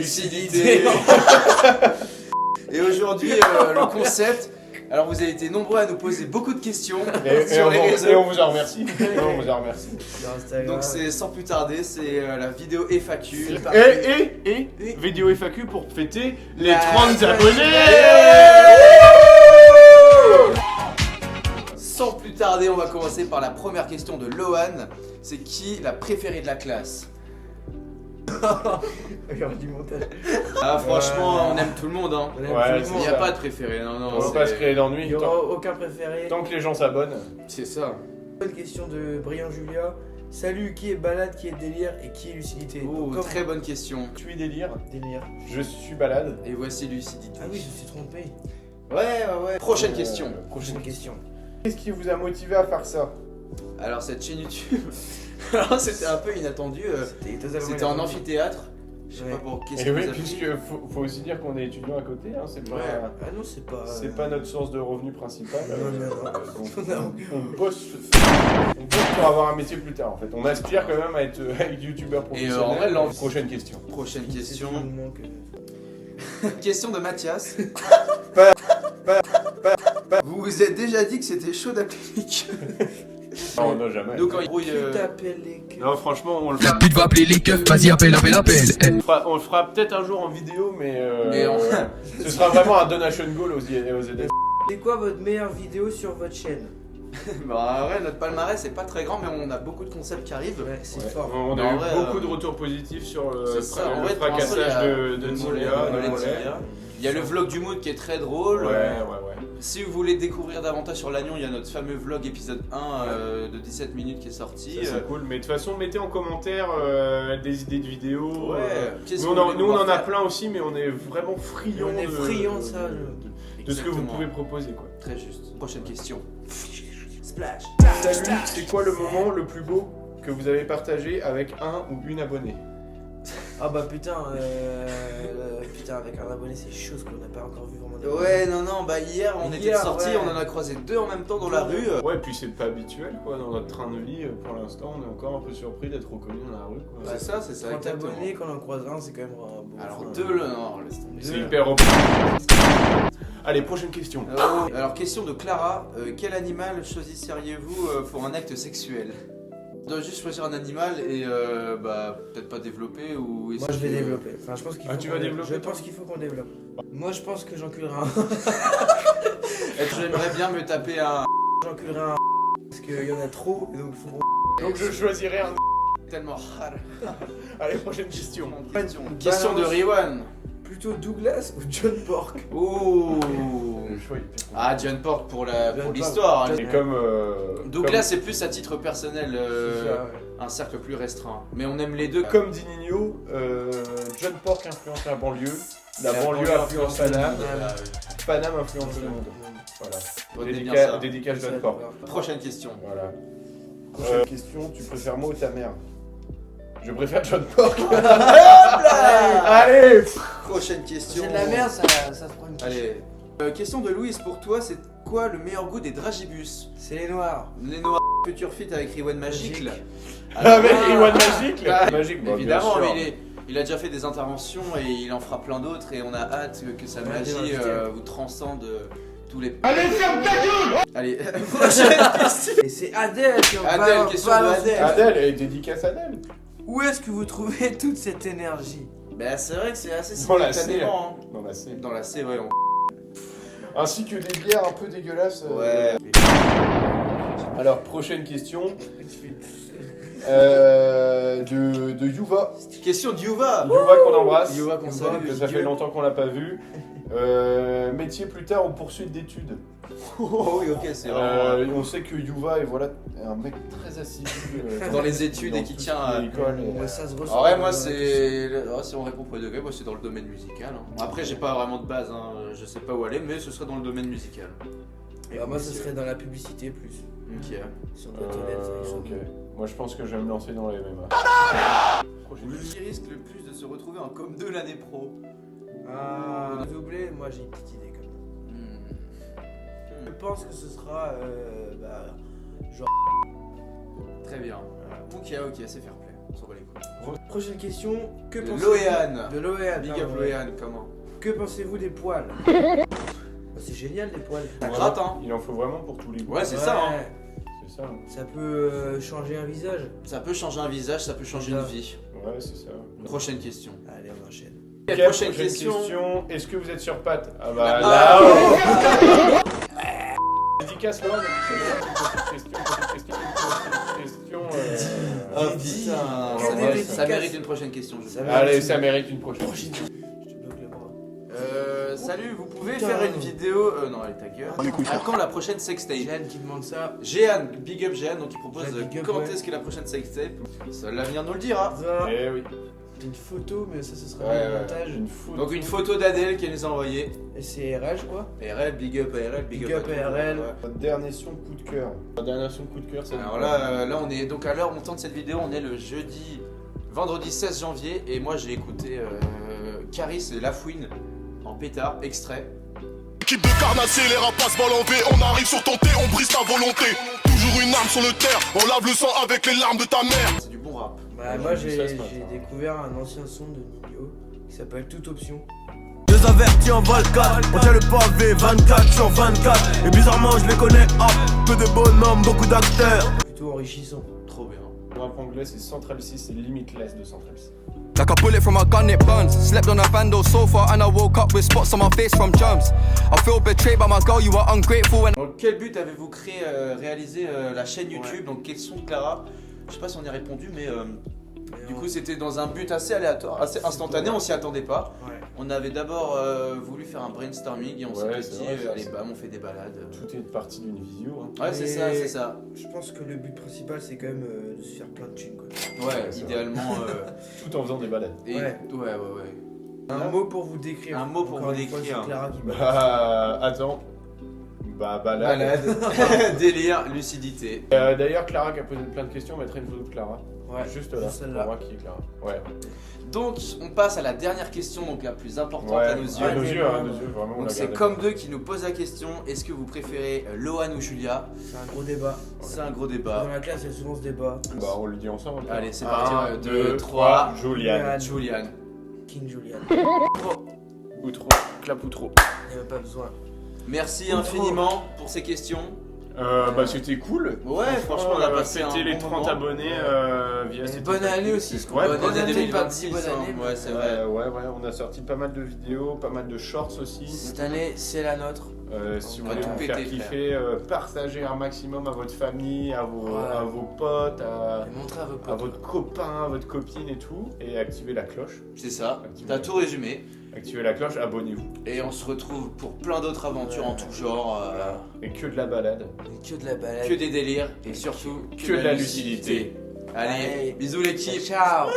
lucidité. Et aujourd'hui, le concept... Alors vous avez été nombreux à nous poser beaucoup de questions sur les réseaux. Et on vous en remercie. Donc c'est sans plus tarder, c'est la vidéo FAQ. Et vidéo FAQ pour fêter les 30 abonnés. Sans plus tarder, on va commencer par la première question de Lohan. C'est qui la préférée de la classe? Du montage. Ah franchement, on aime tout le monde hein. Ouais, Il n'y a pas de préféré, non. On va pas se créer Il d'ennui. n'y aura aucun préféré. Tant que les gens s'abonnent. C'est ça. Bonne question de Brian Julia. Salut, qui est balade, qui est délire et qui est lucidité? Oh, Donc, très bonne question. Je suis délire. Délire. Je suis balade. Et voici lucidité. Ah oui, je me suis trompé. Ouais. Prochaine question. Prochaine question. Qu'est-ce qui vous a motivé à faire ça? Alors cette chaîne YouTube, alors c'était un peu inattendu. C'était en amphithéâtre. Je sais Ouais. pas pour qu'est-ce Et que oui, vous avez puisque faut aussi dire qu'on est étudiant à côté, hein, c'est pas, Ouais. Ah non, c'est pas. c'est pas notre source de revenu principale. Non. On bosse pour avoir un métier plus tard en fait. On aspire quand même à être youtubeur professionnel. en vrai, l'envie- Prochaine question. Prochaine question. Que... Question de Mathias. Pas. Vous vous êtes déjà dit que c'était chaud d'applique. Non, non, jamais. Donc quand il brouille. Qui t'appelle les queues? Non, franchement, on le La pute va appeler les keufs, vas-y appelle. on le fera peut-être un jour en vidéo, mais, Mais on- ce sera vraiment un donation goal aux ZF. C'est quoi votre meilleure vidéo sur votre chaîne? Bah ouais, notre palmarès c'est pas très grand, mais on a beaucoup de concepts qui arrivent. Ouais, c'est Ouais. fort. On Mais a en eu vrai, beaucoup de retours positifs sur le C'est ça, en vrai, fracassage de Tibia. mollet de tibia. Il y a le vlog du mood qui est très drôle. Ouais. Si vous voulez découvrir davantage sur l'Agnon, il y a notre fameux vlog épisode 1 de 17 minutes qui est sorti. Ça, c'est cool, mais de toute façon, mettez en commentaire des idées de vidéos. Ouais. Qu'est-ce Nous, que vous nous, voulez on en voir a faire plein aussi, mais on est vraiment friands On est friands de ça. de ce que vous Exactement. pouvez proposer. Quoi. Très juste. Prochaine question. Splash. Salut, c'est quoi le moment le plus beau que vous avez partagé avec un ou une abonnée? Ah bah putain, avec un abonné c'est chaud parce qu'on n'a pas encore vu vraiment d'abonnés. Ouais, non, bah hier on était Hier, sortis, ouais. on en a croisé deux en même temps dans la rue. Ouais, puis c'est pas habituel quoi, dans notre train de vie, pour l'instant, on est encore un peu surpris d'être reconnu dans la rue. Quoi. C'est ça, 30 exactement. abonnés, quand on en croise un, c'est quand même un beau. Alors enfin, deux, non, laisse tomber. C'est deux. hyper open. Allez, prochaine question. Alors question de Clara, quel animal choisisseriez-vous pour un acte sexuel? On doit juste choisir un animal et bah peut-être pas développer ou Moi je vais développer. Enfin, je pense qu'il faut. tu vas développer, Je pense qu'il faut qu'on développe. Moi je pense que j'enculerai un. J'aimerais bien me taper un J'enculerai un. Parce qu'il y en a trop, et donc il faut. Donc je choisirais un. tellement rare. Allez, prochaine question. Question de Riwan. Plutôt Douglas ou John Pork? Ouh. Le choix est hyper compliqué. Ah, John Pork pour John l'histoire. Pork. Et comme. Douglas c'est plus à titre personnel, C'est ça, ouais. un cercle plus restreint. Mais on aime les deux. Comme dit Nino, John Pork influence la banlieue, la banlieue influence Paname, Paname influence le monde. Voilà. Retenez bien ça. Dédicace John Pork. Prochaine question. Voilà. Prochaine question, tu préfères moi ou ta mère? Je préfère John Pork. Allez. Prochaine question. C'est de la merde, ça se prend une quiche. Allez. Question de Louise pour toi, c'est quoi le meilleur goût des dragibus? C'est les noirs. Les noirs futur fit avec Riwan Magique. Magique. Avec Iwan Magique, Ah, Magique, bon, évidemment, bien sûr. mais il a déjà fait des interventions et il en fera plein d'autres et on a hâte que sa Ouais, magie bien, vous transcende tous les... Allez, ferme ta gueule. Allez, prochaine question. Et c'est Adèle qui en Adèle, balance- question de balance- Adèle. Adèle, et dédicace à Adèle. Où est-ce que vous trouvez toute cette énergie? Bah c'est vrai que c'est assez Dans la simultanément, hein. Non, bah c'est. Dans la C, ouais. Ainsi que des bières un peu dégueulasses. Ouais. Alors, prochaine question. De Yuva. Question de Yuva. Yuva qu'on embrasse. Yuva qu'on salue. Que ça fait longtemps qu'on l'a pas vu. Métier plus tard ou poursuite d'études. Oh oui, ok, c'est vraiment... On sait que Yuva est voilà, un mec très assidu Dans les études et qui tout ce tient qui est à... école. Ouais, ça se ressent. Ah ouais, moi c'est... Si on répond pour les degrés, moi c'est dans le domaine musical. Hein. Après j'ai pas vraiment de base, hein. Je sais pas où aller, mais ce serait dans le domaine musical. Et moi, ce serait dans la publicité plus. Ok. Sur Internet, Ok. Moi je pense que je vais me lancer dans les MMA. Qui risque le plus de se retrouver en com 2 l'année pro? Ah, doublé, moi j'ai une petite idée quand même. Je pense que ce sera. Très bien. Ok, c'est fair play. On s'en bat les couilles. Prochaine question. Que pensez-vous Loéane. de Loéane? Big up pardon, Loéane, comment? Que pensez-vous des poils? Bah, c'est génial les poils. Ça gratte, hein. Il en faut vraiment pour tous les goûts. Ouais, c'est ça, hein. C'est ça. Hein. Ça peut changer un visage. Ça peut changer un visage, ça peut changer une vie. Ouais, c'est ça. Prochaine question. Allez, on enchaîne. Ok, Prochaine question. Est-ce que vous êtes sur pattes? Ah bah Ah, là, oh. Dédicace Laurent. Petite question. Oh putain, Que des ça dédicaces. mérite une prochaine question. Je sais. Allez, ça mérite une prochaine. Je te bloque le bras. Salut, vous pouvez Putain. faire une vidéo. Non, allez, ta gueule. À quand la prochaine sextape? Jeanne qui demande ça. Jeanne, big up Jeanne, donc il propose Jeanne, big up, quand ouais. est-ce qu'est la prochaine sextape. Seul l'avenir nous le dira. Ça, Eh oui. une photo, mais ça, ce sera Ouais, un ouais. montage. Une photo. Donc une photo d'Adèle qui nous a envoyé. Et c'est RH, je crois. RL, big up à RL, Big up à RL. Notre dernier son coup de cœur. Notre dernier son coup de cœur, c'est. Alors là, on est donc à l'heure où on tourne cette vidéo, on est le vendredi 16 janvier, et moi j'ai écouté Caris et Lafouine en pétard, extrait. Équipe de carnassiers, les rapaces balle en V. On arrive sur ton thé, on brise ta volonté. Toujours une arme sur le terre, on lave le sang avec les larmes de ta mère. C'est du bon rap. Bah, Ouais, moi, j'ai vu j'ai ça ce matin. découvert un ancien son de Nino qui s'appelle Toute Option. Deux avertis en Val 4, on tient le pavé 24 sur 24. Et bizarrement je les connais hop, peu de bonhommes, beaucoup d'acteurs. Plutôt enrichissant. Trop bien. Le rap anglais, c'est Central C, c'est limitless de Central C. Like a bullet from a gun, it burns. Slept on a vandal sofa and I woke up with spots on my face from germs. I feel betrayed by my girl, you were ungrateful and Dans quel but avez-vous réalisé la chaîne YouTube? Donc question de Clara. Je sais pas si on y a répondu, mais du coup c'était dans un but assez aléatoire, assez instantané, on s'y attendait pas. Ouais. On avait d'abord voulu faire un brainstorming et on Ouais, s'était c'est dit vrai, ça, allez c'est- bam, on fait des balades. Tout est parti d'une visio. Hein. Ouais, c'est Et- ça, c'est ça. Je pense que le but principal, c'est quand même de se faire plein de thunes, quoi. Ouais, c'est idéalement. Tout en faisant des balades. Et, Ouais. ouais. Un mot pour vous décrire. Un mot pour Encore vous une fois, décrire. c'est Clara qui balance. Bah, attends. Bah, balade. Balade, délire, lucidité. D'ailleurs, Clara qui a posé plein de questions, on mettrait une photo de Clara. Ouais, Juste là, celle-là. pour voir qui est Clara. Ouais. Donc on passe à la dernière question, donc la plus importante à nos yeux. à nos Ouais, yeux, ouais, à nos ouais. yeux, vraiment. on Donc l'a c'est gardé. comme deux qui nous posent la question, est-ce que vous préférez Lohan ou Julia? C'est un gros débat. C'est un gros Dans débat. la classe, il y a souvent ce débat. Bah, on le dit ensemble. Allez, c'est parti. 1, 2, 2, 3. 3. Juliane. Julian. King Julian. Ou trop. Clap ou trop. Il n'y avait pas besoin. Merci Ou infiniment pour ces questions. Bah, c'était cool. Ouais, franchement, on a passé un fêté les bon 30 moment. abonnés via Et cette bonne année aussi, ce qu'on Ouais, bonne bonne année année, 2026, bonne année. hein. Ouais, c'est vrai. Ouais, on a sorti pas mal de vidéos, pas mal de shorts aussi. Cette année, c'est la nôtre. Si On vous va voulez tout vous péter, faire kiffer, partagez un maximum à votre famille, à vos, Voilà. à vos potes, Et montrez à vos à potes. votre copain, à votre copine et tout. Et activez la cloche. C'est ça, t'as tout résumé. Activez la cloche, abonnez-vous. Et on se retrouve pour plein d'autres aventures en tout genre. Et que de la balade. Que de la balade. Que des délires et surtout Que de la lucidité. Allez, Allez. bisous l'équipe. Ciao.